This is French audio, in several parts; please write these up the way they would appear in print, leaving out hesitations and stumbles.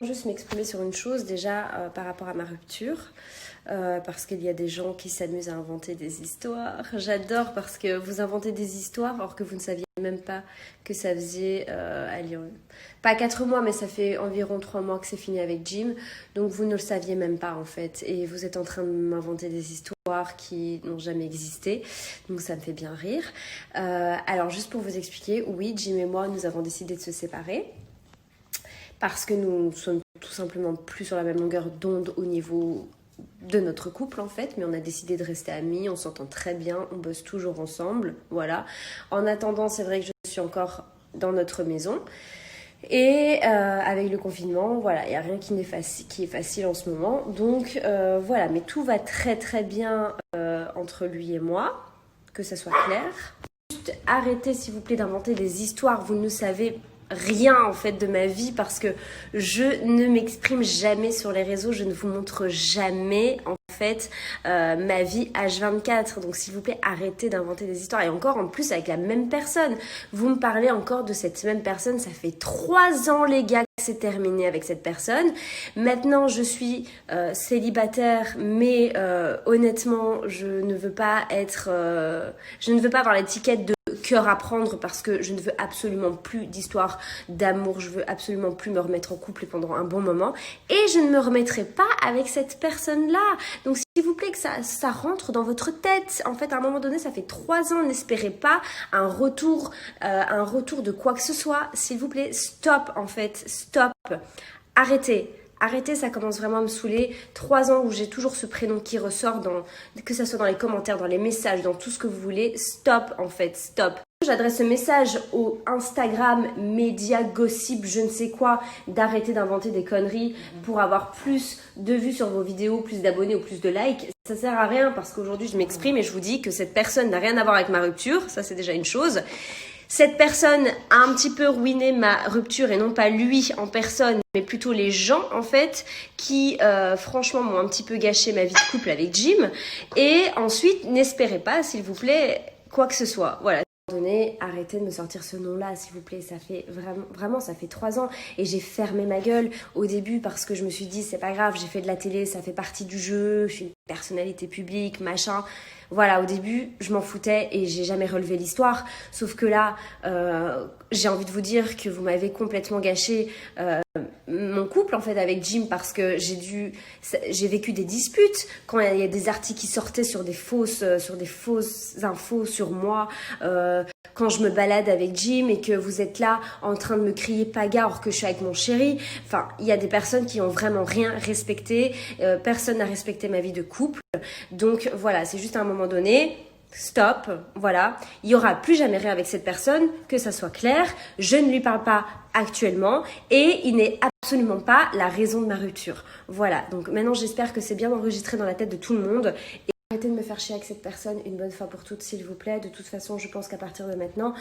Juste m'exprimer sur une chose déjà par rapport à ma rupture, parce qu'il y a des gens qui s'amusent à inventer des histoires. J'adore parce que vous inventez des histoires alors que vous ne saviez même pas que ça faisait, allez, pas 4 mois, mais ça fait environ 3 mois que c'est fini avec Jim. Donc vous ne le saviez même pas en fait. Et vous êtes en train de m'inventer des histoires qui n'ont jamais existé. Donc ça me fait bien rire. Alors juste pour vous expliquer, oui, Jim et moi, nous avons décidé de se séparer. Parce que nous ne sommes tout simplement plus sur la même longueur d'onde au niveau de notre couple en fait, mais on a décidé de rester amis, on s'entend très bien, on bosse toujours ensemble, voilà. En attendant, c'est vrai que je suis encore dans notre maison, et avec le confinement, voilà, il n'y a rien qui est facile en ce moment, donc voilà, mais tout va très très bien entre lui et moi, que ça soit clair. Juste arrêtez s'il vous plaît d'inventer des histoires, vous ne savez rien en fait de ma vie parce que je ne m'exprime jamais sur les réseaux, je ne vous montre jamais en fait ma vie H24, donc s'il vous plaît arrêtez d'inventer des histoires, et encore en plus avec la même personne, vous me parlez encore de cette même personne, ça fait 3 ans les gars que c'est terminé avec cette personne. Maintenant je suis célibataire, mais honnêtement je ne veux pas avoir l'étiquette de cœur à prendre parce que je ne veux absolument plus d'histoire d'amour, je veux absolument plus me remettre en couple pendant un bon moment, et je ne me remettrai pas avec cette personne-là. Donc s'il vous plaît que ça rentre dans votre tête. En fait à un moment donné ça fait 3 ans, n'espérez pas un retour de quoi que ce soit. S'il vous plaît, stop en fait, stop, arrêtez. Arrêtez, ça commence vraiment à me saouler. 3 ans où j'ai toujours ce prénom qui ressort, que ça soit dans les commentaires, dans les messages, dans tout ce que vous voulez. Stop, en fait, stop. J'adresse ce message au Instagram, média, gossip, je ne sais quoi, d'arrêter d'inventer des conneries pour avoir plus de vues sur vos vidéos, plus d'abonnés ou plus de likes. Ça sert à rien parce qu'aujourd'hui je m'exprime et je vous dis que cette personne n'a rien à voir avec ma rupture. Ça, c'est déjà une chose. Cette personne a un petit peu ruiné ma rupture, et non pas lui en personne, mais plutôt les gens en fait qui franchement m'ont un petit peu gâché ma vie de couple avec Jim. Et ensuite, n'espérez pas s'il vous plaît quoi que ce soit. Voilà. Arrêtez de me sortir ce nom-là, s'il vous plaît. Ça fait vraiment, ça fait 3 ans et j'ai fermé ma gueule au début parce que je me suis dit c'est pas grave, j'ai fait de la télé, ça fait partie du jeu, je suis une personnalité publique, machin. Voilà, au début, je m'en foutais et j'ai jamais relevé l'histoire. Sauf que là, j'ai envie de vous dire que vous m'avez complètement gâché mon couple en fait avec Jim, parce que j'ai vécu des disputes quand il y a des articles qui sortaient sur des fausses infos sur moi, quand je me balade avec Jim et que vous êtes là en train de me crier paga alors que je suis avec mon chéri. Enfin, il y a des personnes qui ont vraiment rien respecté, personne n'a respecté ma vie de couple, donc voilà, c'est juste à un moment donné. Stop, voilà. Il n'y aura plus jamais rien avec cette personne, que ça soit clair. Je ne lui parle pas actuellement et il n'est absolument pas la raison de ma rupture. Voilà, donc maintenant j'espère que c'est bien enregistré dans la tête de tout le monde. Et arrêtez de me faire chier avec cette personne une bonne fois pour toutes, s'il vous plaît. De toute façon, je pense qu'à partir de maintenant,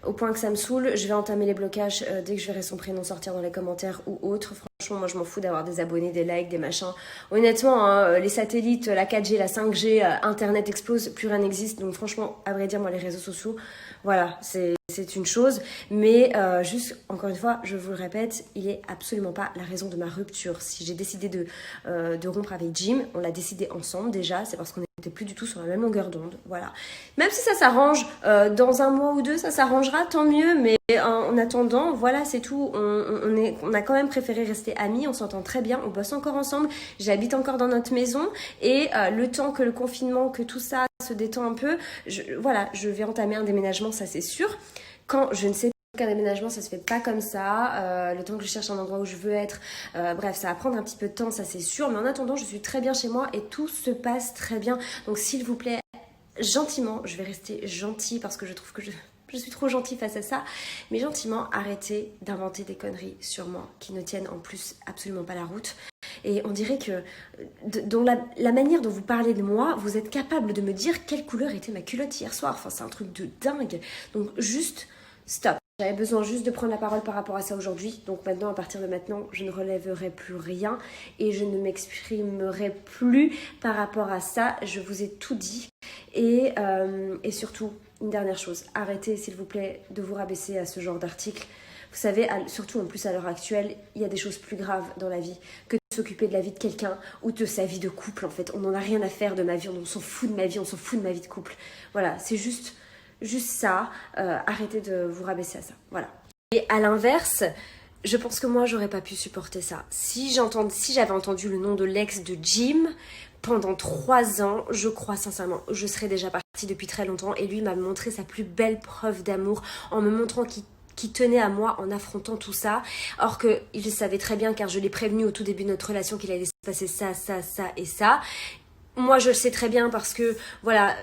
au point que ça me saoule, je vais entamer les blocages dès que je verrai son prénom sortir dans les commentaires ou autre. Franchement, moi je m'en fous d'avoir des abonnés, des likes, des machins. Honnêtement, hein, les satellites, la 4G, la 5G, Internet explose, plus rien n'existe. Donc franchement, à vrai dire, moi les réseaux sociaux, voilà, c'est une chose. Mais juste, encore une fois, je vous le répète, il est absolument pas la raison de ma rupture. Si j'ai décidé de rompre avec Jim, on l'a décidé ensemble déjà, c'est parce qu'on n'était plus du tout sur la même longueur d'onde, voilà. Même si ça s'arrange, dans 1 mois ou 2, ça s'arrangera, tant mieux, mais en attendant, voilà, c'est tout. On a quand même préféré rester amis, on s'entend très bien, on bosse encore ensemble, j'habite encore dans notre maison, et le temps que le confinement, que tout ça se détend un peu, je vais entamer un déménagement, ça c'est sûr. Quand je ne sais pas qu'un déménagement, ça se fait pas comme ça, le temps que je cherche un endroit où je veux être, bref, ça va prendre un petit peu de temps, ça c'est sûr, mais en attendant, je suis très bien chez moi et tout se passe très bien. Donc s'il vous plaît, gentiment, je vais rester gentille parce que je trouve que je suis trop gentille face à ça, mais gentiment, arrêtez d'inventer des conneries sur moi qui ne tiennent en plus absolument pas la route. Et on dirait que dans la manière dont vous parlez de moi, vous êtes capable de me dire quelle couleur était ma culotte hier soir. Enfin, c'est un truc de dingue. Donc juste, stop. J'avais besoin juste de prendre la parole par rapport à ça aujourd'hui. Donc maintenant, à partir de maintenant, je ne relèverai plus rien et je ne m'exprimerai plus par rapport à ça. Je vous ai tout dit. Et surtout, une dernière chose, arrêtez s'il vous plaît de vous rabaisser à ce genre d'article. Vous savez, surtout en plus à l'heure actuelle, il y a des choses plus graves dans la vie que de s'occuper de la vie de quelqu'un ou de sa vie de couple en fait. On n'en a rien à faire de ma vie, on s'en fout de ma vie, on s'en fout de ma vie de couple. Voilà, c'est juste ça. Arrêtez de vous rabaisser à ça. Voilà. Et à l'inverse, je pense que moi, j'aurais pas pu supporter ça. Si j'avais entendu le nom de l'ex de Jim pendant 3 ans, je crois sincèrement, je serais déjà partie depuis très longtemps. Et lui m'a montré sa plus belle preuve d'amour en me montrant qu'il tenait à moi en affrontant tout ça. Or qu'il le savait très bien, car je l'ai prévenu au tout début de notre relation qu'il allait se passer ça, ça, ça et ça. Moi, je le sais très bien parce que, voilà,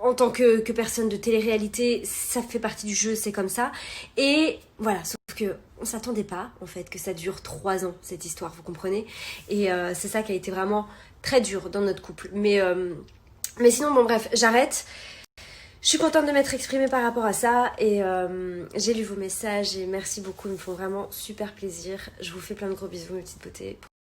en tant que personne de télé-réalité, ça fait partie du jeu, c'est comme ça. Et voilà, sauf que on s'attendait pas, en fait, que ça dure 3 ans, cette histoire, vous comprenez? Et c'est ça qui a été vraiment très dur dans notre couple. Mais sinon, bon bref, j'arrête. Je suis contente de m'être exprimée par rapport à ça et j'ai lu vos messages et merci beaucoup, ils me font vraiment super plaisir. Je vous fais plein de gros bisous mes petites beautés.